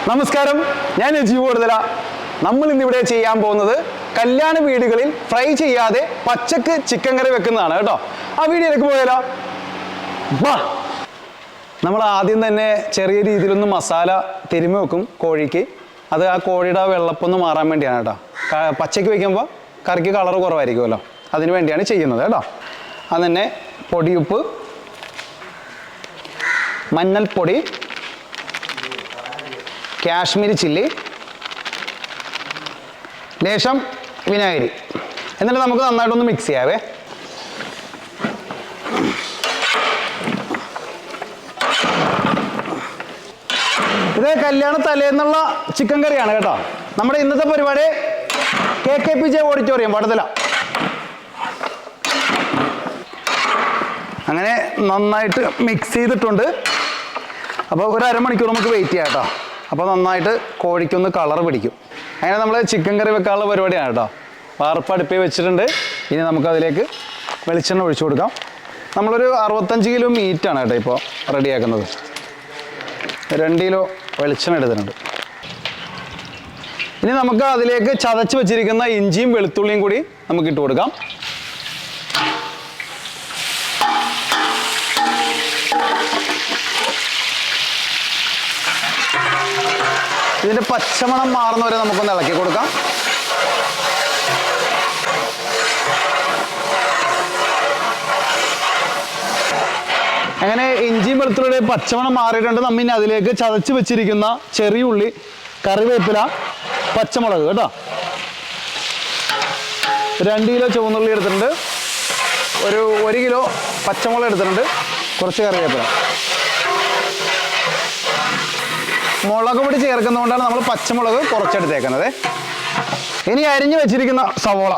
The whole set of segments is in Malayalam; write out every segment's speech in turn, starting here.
നമസ്കാരം, ഞാൻ അജീവ് കൂടുതല. നമ്മൾ ഇന്നിവിടെ ചെയ്യാൻ പോകുന്നത് കല്യാണ വീടുകളിൽ ഫ്രൈ ചെയ്യാതെ പച്ചക്ക് ചിക്കൻ കറി വെക്കുന്നതാണ് കേട്ടോ. ആ വീഡിയോയിലേക്ക് പോയാലോ. നമ്മൾ ആദ്യം തന്നെ ചെറിയ രീതിയിലൊന്ന് മസാല തിരുമ്മി വെക്കും കോഴിക്ക്. അത് ആ കോഴിയുടെ വെള്ളപ്പൊന്ന് മാറാൻ വേണ്ടിയാണ് കേട്ടോ. പച്ചയ്ക്ക് വയ്ക്കുമ്പോൾ കറിക്ക് കളർ കുറവായിരിക്കുമല്ലോ, അതിന് വേണ്ടിയാണ് ചെയ്യുന്നത് കേട്ടോ. അത് തന്നെ പൊടിയുപ്പ്, മഞ്ഞൾപ്പൊടി, കാശ്മീരി ചില്ലി, ലേശം വിനാഗിരി. എന്നിട്ട് നമുക്ക് നന്നായിട്ടൊന്ന് മിക്സ് ചെയ്യാവേ. ഇത് കല്യാണ തലേന്നുള്ള ചിക്കൻ കറിയാണ് കേട്ടോ. നമ്മുടെ ഇന്നത്തെ പരിപാടി KKPJ ഓഡിറ്റോറിയം വടതല. അങ്ങനെ നന്നായിട്ട് മിക്സ് ചെയ്തിട്ടുണ്ട്. അപ്പോൾ ഒരു അരമണിക്കൂർ നമുക്ക് വെയിറ്റ് ചെയ്യാം കേട്ടോ. അപ്പോൾ നന്നായിട്ട് കോഴിക്കൊന്ന് കളർ പിടിക്കും. അങ്ങനെ നമ്മൾ ചിക്കൻ കറി വെക്കാനുള്ള പരിപാടിയാണ് കേട്ടോ. വാർപ്പ് അടുപ്പിൽ വെച്ചിട്ടുണ്ട്. ഇനി നമുക്കതിലേക്ക് വെളിച്ചെണ്ണ ഒഴിച്ചു കൊടുക്കാം. നമ്മളൊരു 65 കിലോ മീറ്റാണ് കേട്ടോ ഇപ്പോൾ റെഡിയാക്കുന്നത്. 2 കിലോ വെളിച്ചെണ്ണ എടുത്തിട്ടുണ്ട്. ഇനി നമുക്ക് അതിലേക്ക് ചതച്ച് വെച്ചിരിക്കുന്ന ഇഞ്ചിയും വെളുത്തുള്ളിയും കൂടി നമുക്ക് ഇട്ട് കൊടുക്കാം. ഇതിൻ്റെ പച്ചമണം മാറുന്നവരെ നമുക്കൊന്ന് ഇളക്കി കൊടുക്കാം. അങ്ങനെ ഇഞ്ചിയും വെളുത്തുള്ളിയുടെ പച്ചമണം മാറിയിട്ടുണ്ട്. നമ്മ ഇനി അതിലേക്ക് ചതച്ച് വെച്ചിരിക്കുന്ന ചെറിയ ഉള്ളി, കറിവേപ്പില, പച്ചമുളക് കേട്ടോ. 2 കിലോ ചുവന്നുള്ളി എടുത്തിട്ടുണ്ട്. 1 കിലോ പച്ചമുളക് എടുത്തിട്ടുണ്ട്. കുറച്ച് കറിവേപ്പില. മുളക് പൊടി ചേർക്കുന്നതുകൊണ്ടാണ് നമ്മൾ പച്ചമുളക് കുറച്ചെടുത്തേക്കുന്നത്. ഇനി അരിഞ്ഞു വെച്ചിരിക്കുന്ന സവോള,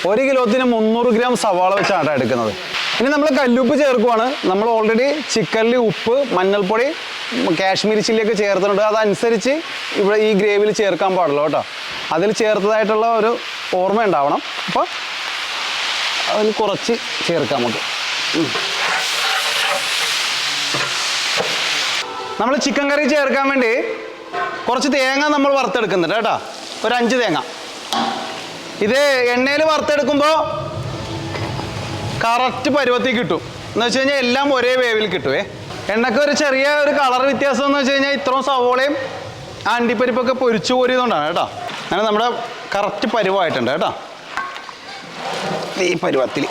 ഒരു കിലോത്തിന് 300 ഗ്രാം സവാള വെച്ചാണ് എടുക്കുന്നത്. ഇനി നമ്മൾ കല്ലുപ്പ് ചേർക്കുവാണ്. നമ്മൾ ഓൾറെഡി ചിക്കനിൽ ഉപ്പ്, മഞ്ഞൾപ്പൊടി, കാശ്മീരി ചില്ലിയൊക്കെ ചേർത്തിട്ടുണ്ട്. അതനുസരിച്ച് ഇവിടെ ഈ ഗ്രേവിയിൽ ചേർക്കാൻ പാടുള്ളൂ കേട്ടോ. അതിൽ ചേർത്തതായിട്ടുള്ള ഒരു ഓർമ്മ ഉണ്ടാവണം. അപ്പോൾ അതിൽ കുറച്ച് ചേർക്കാം നമുക്ക്. നമ്മൾ ചിക്കൻ കറി ചേർക്കാൻ വേണ്ടി കുറച്ച് തേങ്ങ നമ്മൾ വറുത്തെടുക്കുന്നുണ്ട് കേട്ടോ. ഒരു 5 തേങ്ങ. ഇത് എണ്ണയിൽ വറുത്തെടുക്കുമ്പോൾ കറക്റ്റ് പരുവത്തിൽ കിട്ടും. എന്ന് വെച്ച് കഴിഞ്ഞാൽ എല്ലാം ഒരേ വേവിൽ കിട്ടുമേ. എണ്ണയ്ക്ക് ഒരു ചെറിയ ഒരു കളർ വ്യത്യാസം എന്ന് വെച്ച് കഴിഞ്ഞാൽ ഇത്രയും സവോളയും അണ്ടിപ്പരിപ്പൊക്കെ പൊരിച്ചു കോരിയതുകൊണ്ടാണ് കേട്ടോ. അങ്ങനെ നമ്മുടെ കറക്റ്റ് പരുവമായിട്ടുണ്ട് കേട്ടോ. ഈ പരുവത്തിൽ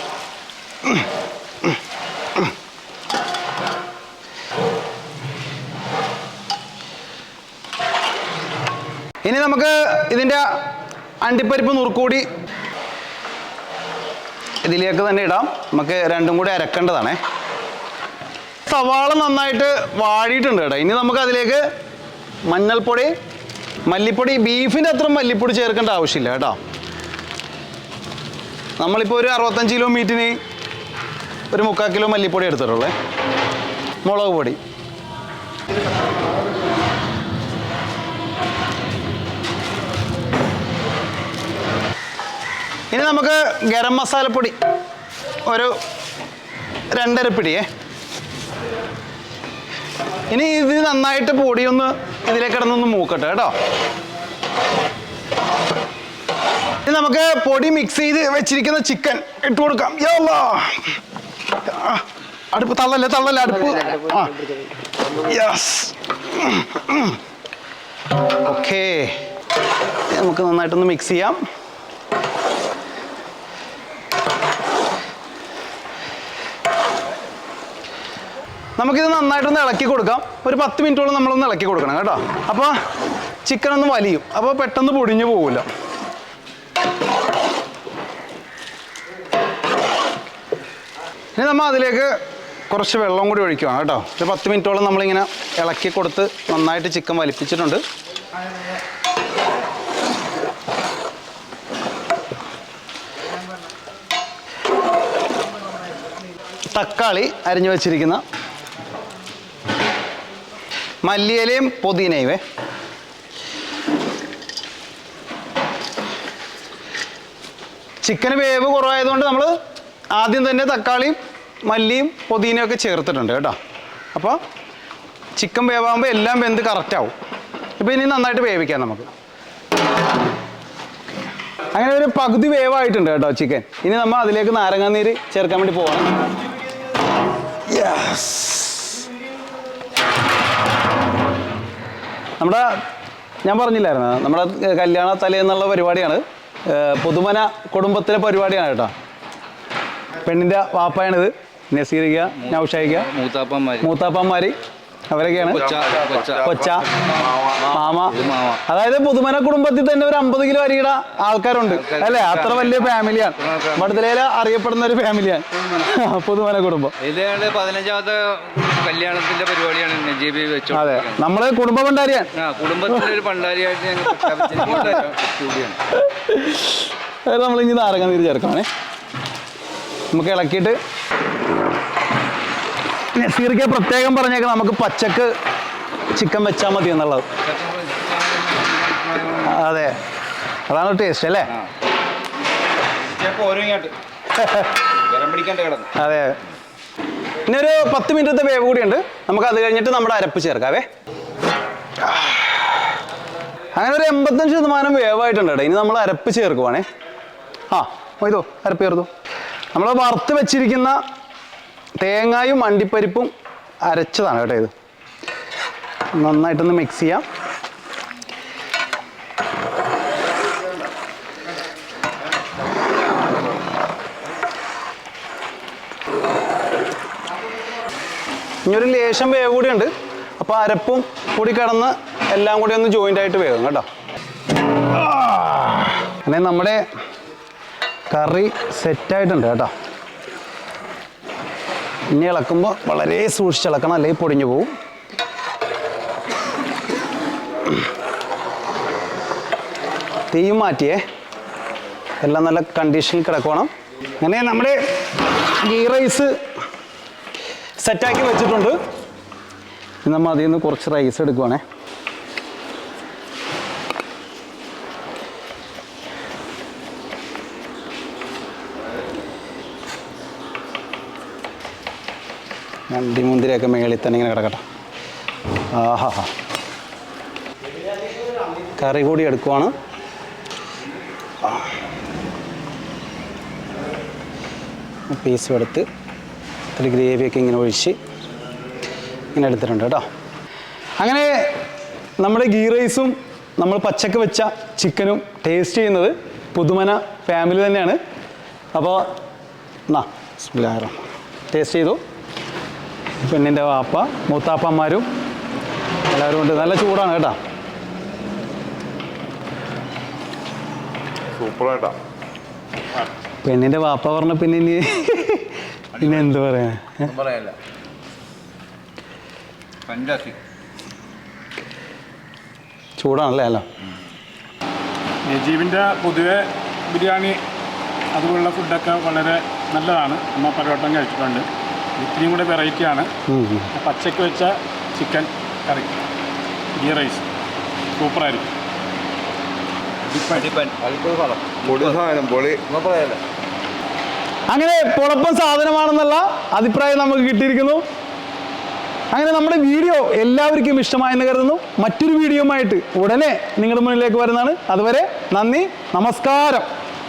ഇനി നമുക്ക് ഇതിൻ്റെ അണ്ടിപ്പരിപ്പ് നുറുക്കൂടി ഇതിലേക്ക് തന്നെ ഇടാം. നമുക്ക് രണ്ടും കൂടി അരക്കേണ്ടതാണേ. സവാള നന്നായിട്ട് വാടിയിട്ടുണ്ട് കേട്ടോ. ഇനി നമുക്ക് അതിലേക്ക് മഞ്ഞൾപ്പൊടി, മല്ലിപ്പൊടി, ബീഫിൻ്റെ അത്ര മല്ലിപ്പൊടി ചേർക്കേണ്ട ആവശ്യമില്ല കേട്ടോ. നമ്മളിപ്പോൾ ഒരു 65 കിലോ മീറ്റിന് ഒരു 3/4 കിലോ മല്ലിപ്പൊടി എടുത്തിട്ടുള്ളേ. മുളക് പൊടി, ഇനി നമുക്ക് ഗരം മസാലപ്പൊടി ഒരു 2.5 പിടിയേ. ഇനി ഇത് നന്നായിട്ട് പൊടിയൊന്ന് ഇതിലേക്ക് കിടന്നൊന്ന് മൂക്കട്ടെ കേട്ടോ. ഇനി നമുക്ക് പൊടി മിക്സ് ചെയ്ത് വെച്ചിരിക്കുന്ന ചിക്കൻ ഇട്ട് കൊടുക്കാം. അടുപ്പ് തള്ളല്ലേ അടുപ്പ്. Yes, okay. നമുക്ക് നന്നായിട്ടൊന്ന് മിക്സ് ചെയ്യാം. നമുക്കിത് നന്നായിട്ടൊന്ന് ഇളക്കി കൊടുക്കാം. ഒരു 10 മിനിറ്റോളം നമ്മളൊന്ന് ഇളക്കി കൊടുക്കണം കേട്ടോ. അപ്പോൾ ചിക്കൻ ഒന്ന് വലിയും. അപ്പോൾ പെട്ടെന്ന് പൊടിഞ്ഞു പോകില്ല. ഇനി നമ്മൾ അതിലേക്ക് കുറച്ച് വെള്ളം കൂടി ഒഴിക്കുകയാണ് കേട്ടോ. ഒരു 10 മിനിറ്റോളം നമ്മളിങ്ങനെ ഇളക്കി കൊടുത്ത് നന്നായിട്ട് ചിക്കൻ വലിപ്പിച്ചിട്ടുണ്ട്. തക്കാളി അരിഞ്ഞു വെച്ചിരിക്കുന്ന, മല്ലിയിലയും പുതിനയുമേ. ചിക്കന് വേവ് കുറവായതുകൊണ്ട് നമ്മൾ ആദ്യം തന്നെ തക്കാളിയും മല്ലിയും പുതിനയൊക്കെ ചേർത്തിട്ടുണ്ട് കേട്ടോ. അപ്പോൾ ചിക്കൻ വേവാകുമ്പോൾ എല്ലാം വെന്ത് കറക്റ്റാവും. ഇപ്പോൾ ഇനി നന്നായിട്ട് വേവിക്കാം നമുക്ക്. അങ്ങനെ ഒരു പകുതി വേവായിട്ടുണ്ട് കേട്ടോ ചിക്കൻ. ഇനി നമ്മൾ അതിലേക്ക് നാരങ്ങാനീര് ചേർക്കാൻ വേണ്ടി പോകണം. നമ്മുടെ ഞാൻ പറഞ്ഞില്ലായിരുന്നു, നമ്മുടെ കല്യാണ തലേന്നുള്ള പരിപാടിയാണ്, പുതുമന കുടുംബത്തിലെ പരിപാടിയാണ് കേട്ടോ. പെണ്ണിൻ്റെ വാപ്പായാണിത്, നസീറിക്ക, നൗഷായിക്ക, മൂത്താപ്പന്മാര് അവരൊക്കെയാണ്. കൊച്ച മാമ, അതായത് പുതുമന കുടുംബത്തിൽ തന്നെ ഒരു 50 കിലോ അരിയുടെ ആൾക്കാരുണ്ട് അല്ലേ. അത്ര വലിയ ഫാമിലിയാണ്, വടുതലയിലെ അറിയപ്പെടുന്ന ഒരു ഫാമിലിയാണ് പുതുമന കുടുംബം. 15ാമത്തെ കല്യാണത്തിന്റെ പരിപാടിയാണ് നജീബ് വെച്ചോ. അതെ, നമ്മള് കുടുംബ ഭണ്ഡാരിയാണ്, കുടുംബത്തിലെ ഒരു ഭണ്ഡാരിയായിട്ട് നമ്മളിനി നാരങ്ങാനീര് ചേർക്കണേ. നമുക്ക് ഇളക്കിയിട്ട് നസീറിക്ക് പ്രത്യേകം പറഞ്ഞേക്കാം നമുക്ക് പച്ചക്ക് ചിക്കൻ വെച്ചാൽ മതി എന്നുള്ളത്. അതെ, അതാണ് ടേസ്റ്റ് അല്ലേ. അതെ, ഇനി ഒരു 10 മിനിറ്റത്തെ വേവ് കൂടിയുണ്ട്. നമുക്ക് അത് കഴിഞ്ഞിട്ട് നമ്മുടെ അരപ്പ് ചേർക്കാവേ. അങ്ങനെ ഒരു 85% വേവായിട്ടുണ്ട് കേട്ടോ. ഇനി നമ്മൾ അരപ്പ് ചേർക്കുവാണേ. ഇതോ അരപ്പ് ചേർത്തു. നമ്മൾ വറുത്ത് വെച്ചിരിക്കുന്ന തേങ്ങായും അണ്ടിപ്പരിപ്പും അരച്ചതാണ് കേട്ടോ. ഇത് നന്നായിട്ടൊന്ന് മിക്സ് ചെയ്യാം. ഇനിയൊരു ലേശം വേവ് കൂടിയുണ്ട്. അപ്പോൾ അരപ്പും കൂടി കിടന്ന് എല്ലാം കൂടി ഒന്ന് ജോയിൻ്റ് ആയിട്ട് വേവും കേട്ടോ. അങ്ങനെ നമ്മുടെ കറി സെറ്റായിട്ടുണ്ട് കേട്ടോ. ഇനി ഇളക്കുമ്പോൾ വളരെ സൂക്ഷിച്ചിളക്കണം, അല്ലെങ്കിൽ പൊടിഞ്ഞു പോവും. തീയും മാറ്റിയേ, എല്ലാം നല്ല കണ്ടീഷനിൽ കിടക്കണം. അങ്ങനെ നമ്മുടെ ഗീ റൈസ് സെറ്റാക്കി വെച്ചിട്ടുണ്ട്. നമ്മൾ അതിൽ നിന്ന് കുറച്ച് റൈസ് എടുക്കുവാണേ. മുന്തിരിയൊക്കെ മേളിൽ തന്നെ ഇങ്ങനെ കിടക്കട്ടെ. കറി കൂടി എടുക്കുവാണ്. പീസും എടുത്ത് ഇത്തിരി ഗ്രേവിയൊക്കെ ഇങ്ങനെ ഒഴിച്ച് ഇങ്ങനെ എടുത്തിട്ടുണ്ട് കേട്ടോ. അങ്ങനെ നമ്മുടെ ഗീ റൈസും നമ്മൾ പച്ചക്ക് വെച്ച ചിക്കനും ടേസ്റ്റ് ചെയ്യുന്നത് പുതുമന ഫാമിലി തന്നെയാണ്. അപ്പോൾ ടേസ്റ്റ് ചെയ്തു. പെണ്ണിൻ്റെ വാപ്പ, മൂത്താപ്പന്മാരും എല്ലാവരും ഉണ്ട്. നല്ല ചൂടാണ് കേട്ടോ. സൂപ്പറായിട്ടാ. പെണ്ണിൻ്റെ വാപ്പ പറഞ്ഞ പിന്നെ പിന്നെ എന്ത് പറയാ, ചൂടാണല്ലേ. അല്ല, നജീബിൻ്റെ പൊതുവെ ബിരിയാണി അതുപോലുള്ള ഫുഡൊക്കെ വളരെ നല്ലതാണ്. നമ്മൾ പലവട്ടം കഴിച്ചിട്ടുണ്ട്. ഇത്രയും കൂടെ വെറൈറ്റിയാണ്. പച്ചക്ക് വെച്ച ചിക്കൻ കറി, ഗീ റൈസ് സൂപ്പറായിരിക്കും. അങ്ങനെ പൊളപ്പം സാധനമാണെന്നുള്ള അഭിപ്രായം നമുക്ക് കിട്ടിയിരിക്കുന്നു. അങ്ങനെ നമ്മുടെ വീഡിയോ എല്ലാവർക്കും ഇഷ്ടമായെന്ന് കരുതുന്നു. മറ്റൊരു വീഡിയോയുമായിട്ട് ഉടനെ നിങ്ങളുടെ മുന്നിലേക്ക് വരുന്നതാണ്. അതുവരെ നന്ദി, നമസ്കാരം.